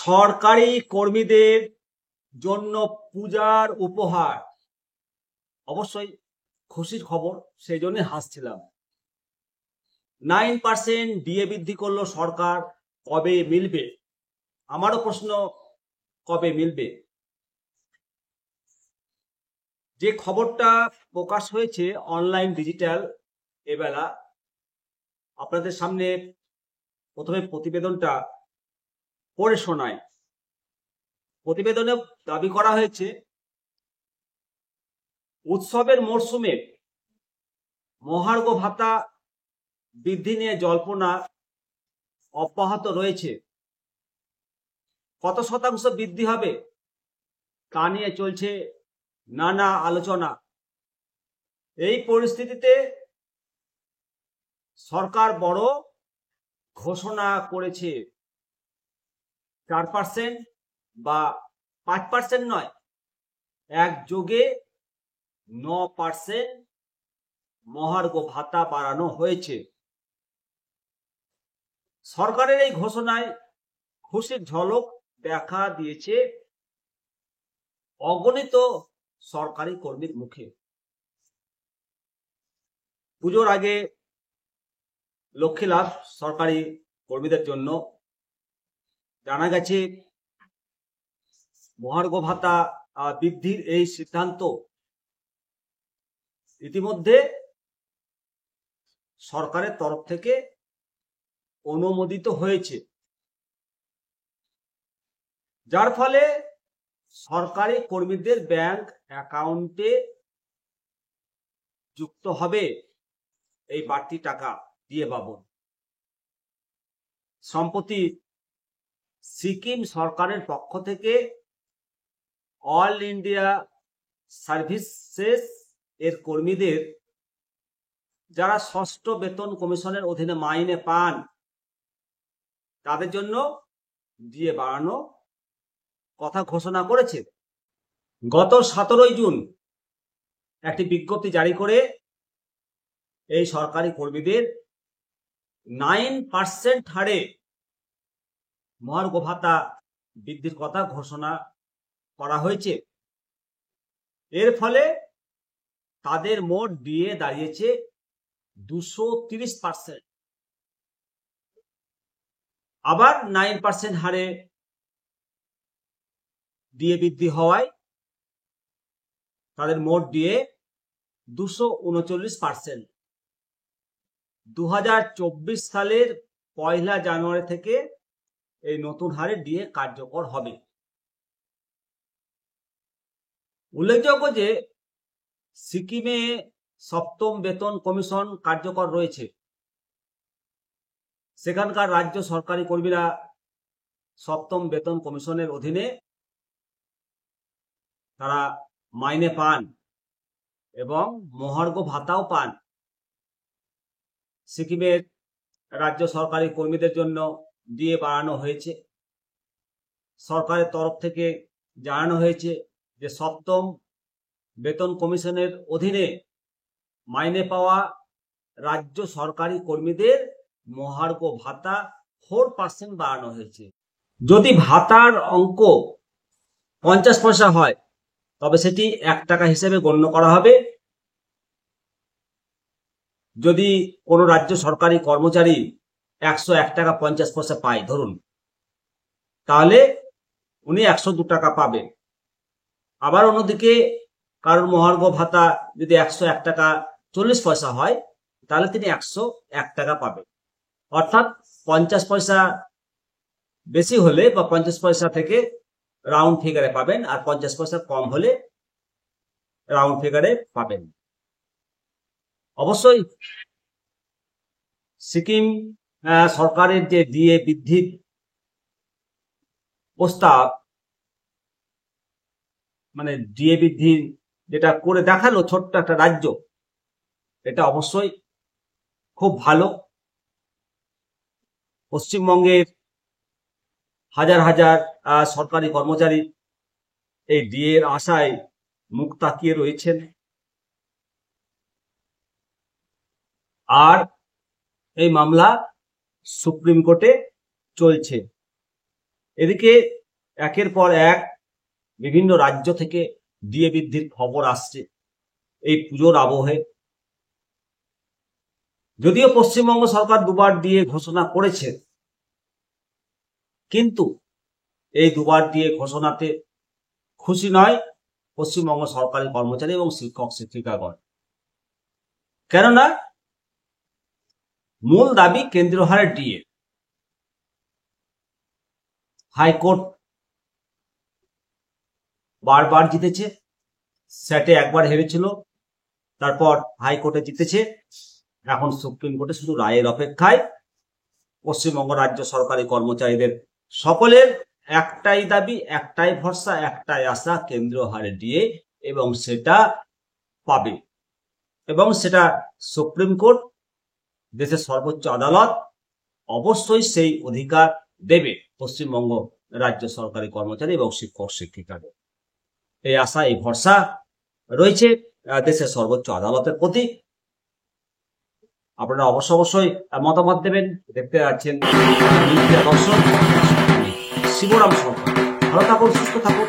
সরকারি কর্মীদের জন্য পূজার উপহার, অবশ্যই খুশির খবর, সেই জন্য হাসছিলাম। 9% ডিএ বৃদ্ধি করলো সরকার, কবে মিলবে? আমারও প্রশ্ন, কবে মিলবে? যে খবরটা প্রকাশ হয়েছে অনলাইন ডিজিটাল এবেলা, আপনাদের সামনে প্রথমে প্রতিবেদনটা পড়ে শোনায়। প্রতিবেদনে দাবি করা হয়েছে, উৎসবের মরশুমে মহার্ঘ ভাতা বৃদ্ধি নিয়ে জল্পনা অব্যাহত রয়েছে। কত শতাংশ বৃদ্ধি হবে তা নিয়ে চলছে নানা আলোচনা। এই পরিস্থিতিতে সরকার বড় ঘোষণা করেছে, 4% বা 5% নয়, একযোগে 9% মহার্ঘ ভাতা বাড়ানো হয়েছে। সরকারের এই ঘোষণায় খুশির ঝলক দেখা দিয়েছে অগণিত সরকারি কর্মীর মুখে। পুজোর আগে লক্ষ্মী লাভ সরকারি কর্মীদের জন্য। জানা গেছে মহার্ঘ ভাতা বৃদ্ধির এই সিদ্ধান্ত ইতিমধ্যে সরকারের তরফ থেকে অনুমোদিত হয়েছে, যার ফলে সরকারি কর্মীদের ব্যাংক অ্যাকাউন্টে যুক্ত হবে এই বাড়তি টাকা দিয়ে বাবদ। সম্প্রতি সিকিম সরকারের পক্ষ থেকে অল ইন্ডিয়া সার্ভিসেস এর কর্মীদের, যারা ষষ্ঠ বেতন কমিশনের অধীনে মাইনে পান, তাদের জন্য দিয়ে বাড়ানো কথা ঘোষণা করেছে। গত 17 জুন একটি বিজ্ঞপ্তি জারি করে এই সরকারি কর্মীদের 9% হারে মহার্ঘ ভাতা বৃদ্ধির কথা ঘোষণা করা হয়েছে। এর ফলে তাদের মোট ডিএ দাঁড়িয়েছে 230%। আবার 9% হারে ডিএ বৃদ্ধি হওয়ায় তাদের মোট ডিএ 239%। 2024 সালের 1 জানুয়ারি থেকে এই নতুন হারে ডিএ কার্যকর হবে। উল্লেখযোগ্য যে সিকিমে সপ্তম বেতন কমিশন কার্যকর রয়েছে। সেখানকার রাজ্য সরকারি কর্মীরা সপ্তম বেতন কমিশনের অধীনে তারা মাইনে পান এবং মহার্ঘ ভাতাও পান। সিকিমের রাজ্য সরকারি কর্মীদের জন্য ডিএ বাড়ানো হয়েছে। সরকারের তরফ থেকে জানানো হয়েছে যে সপ্তম বেতন কমিশনের অধীনে মাইনে পাওয়া রাজ্য সরকারি কর্মীদের মহার্ঘ ভাতা 4% বাড়ানো হয়েছে। যদি ভাতার অঙ্ক 50 পয়সা হয় তবে সেটি 1 টাকা হিসেবে গণ্য করা হবে। যদি কোনো রাজ্য সরকারি কর্মচারী 101 টাকা 50 পয়সা পায় ধরুন, তাহলে উনি 102 টাকা পাবেন। আবার অন্যদিকে কারোর মহার্ঘ ভাতা যদি 101 টাকা 40 পয়সা হয় তাহলে তিনি 101 টাকা পাবেন। অর্থাৎ 50 পয়সা বেশি হলে বা 50 পয়সা থেকে রাউন্ড ফিগারে পাবেন, আর 50 পয়সা কম হলে রাউন্ড ফিগারে পাবেন। অবশ্যই সিকিম সরকারের যে ডিএ বৃদ্ধির প্রস্তাব, মানে ডিএ বৃদ্ধির যেটা করে দেখালো ছোট্ট একটা রাজ্য, এটা অবশ্যই খুব ভালো। পশ্চিমবঙ্গের হাজার হাজার সরকারি কর্মচারী এই ডিএ এর আশায় মুখ তাকিয়ে রয়েছেন। আর এই মামলা সুপ্রিম কোর্টে চলছে। এদিকে একের পর এক বিভিন্ন রাজ্য থেকে ডিএ বৃদ্ধির খবর আসছে এই পুজোর আবহে। যদিও পশ্চিমবঙ্গ সরকার দুবার দিয়ে ঘোষণা করেছে, কিন্তু এই দুবার দিয়ে ঘোষণাতে খুশি নয় পশ্চিমবঙ্গ সরকারি কর্মচারী এবং শিক্ষক শিক্ষিকাগণ। কেননা মূল দাবি কেন্দ্রীয় হারে ডিএ। হাইকোর্ট বারবার জিতেছে, স্যাটে একবার হেরেছিল, তারপর হাইকোর্টে জিতেছে, এখন সুপ্রিম কোর্টে শুধু রায়ের অপেক্ষায়। পশ্চিমবঙ্গ রাজ্য সরকারি কর্মচারীদের সকলের একটাই দাবি, একটাই ভরসা, একটাই আশা, কেন্দ্রীয় হারে ডিএ, এবং সেটা পাবে। এবং সেটা সুপ্রিম কোর্ট, দেশের সর্বোচ্চ আদালত অবশ্যই সেই অধিকার দেবে পশ্চিমবঙ্গ রাজ্য সরকারি কর্মচারী এবং শিক্ষক শিক্ষিকাদের। এই আশা, এই ভরসা রয়েছে দেশের সর্বোচ্চ আদালতের প্রতি। আপনারা অবশ্যই মতামত দেবেন। দেখতে যাচ্ছেন দর্শক শিবরাম সরকার। ভালো থাকুন, সুস্থ থাকুন।